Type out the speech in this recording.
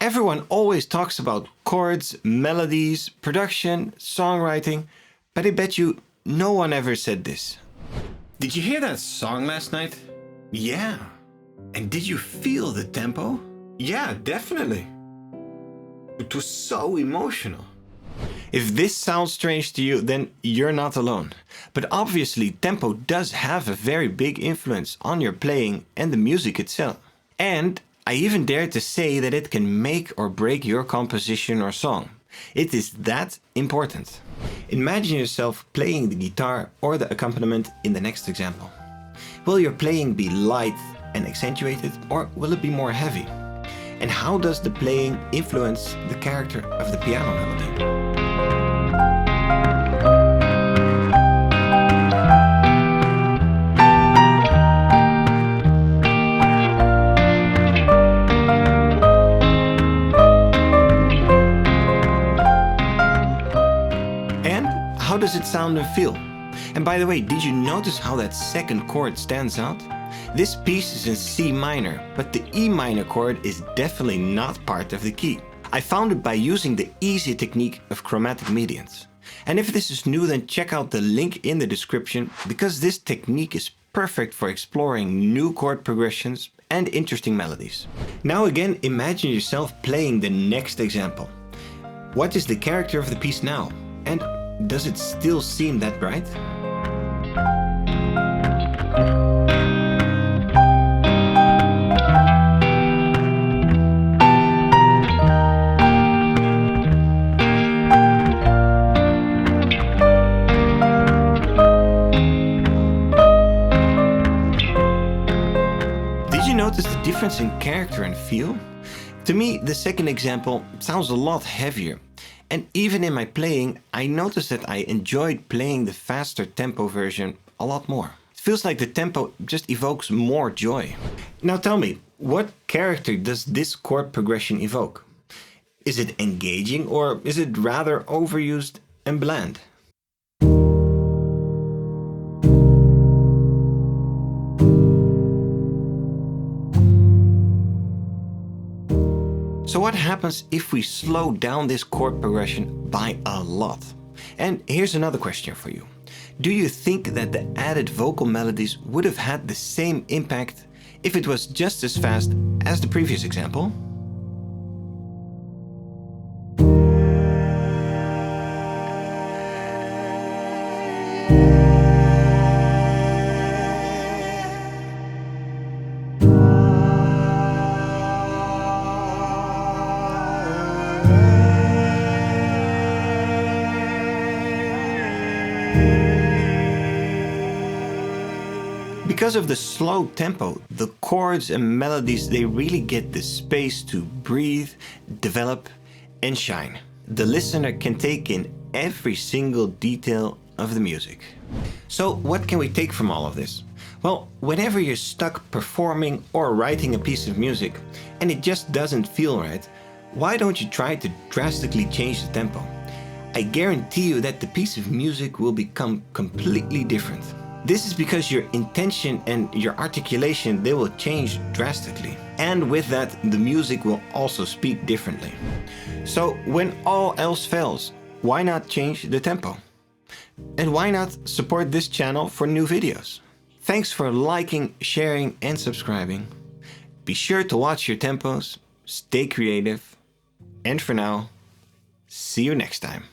Everyone always talks about chords, melodies, production, songwriting, but I bet you no one ever said this. Did you hear that song last night? Yeah. And did you feel the tempo? Yeah, definitely. It was so emotional. If this sounds strange to you, then you're not alone. But obviously, tempo does have a very big influence on your playing and the music itself. And I even dare to say that it can make or break your composition or song. It is that important. Imagine yourself playing the guitar or the accompaniment in the next example. Will your playing be light and accentuated, or will it be more heavy? And how does the playing influence the character of the piano melody? How does it sound and feel? And by the way, did you notice how that second chord stands out? This piece is in C minor, but the E minor chord is definitely not part of the key. I found it by using the easy technique of chromatic medians. And if this is new, then check out the link in the description, because this technique is perfect for exploring new chord progressions and interesting melodies. Now again, imagine yourself playing the next example. What is the character of the piece now? And does it still seem that bright? Did you notice the difference in character and feel? To me, the second example sounds a lot heavier. And even in my playing, I noticed that I enjoyed playing the faster tempo version a lot more. It feels like the tempo just evokes more joy. Now tell me, what character does this chord progression evoke? Is it engaging, or is it rather overused and bland? So what happens if we slow down this chord progression by a lot? And here's another question for you. Do you think that the added vocal melodies would have had the same impact if it was just as fast as the previous example? Because of the slow tempo, the chords and melodies, they really get the space to breathe, develop, and shine. The listener can take in every single detail of the music. So what can we take from all of this? Well, whenever you're stuck performing or writing a piece of music and it just doesn't feel right, why don't you try to drastically change the tempo? I guarantee you that the piece of music will become completely different. This is because your intention and your articulation, they will change drastically. And with that, the music will also speak differently. So when all else fails, why not change the tempo? And why not support this channel for new videos? Thanks for liking, sharing, and subscribing. Be sure to watch your tempos, stay creative, and for now, see you next time.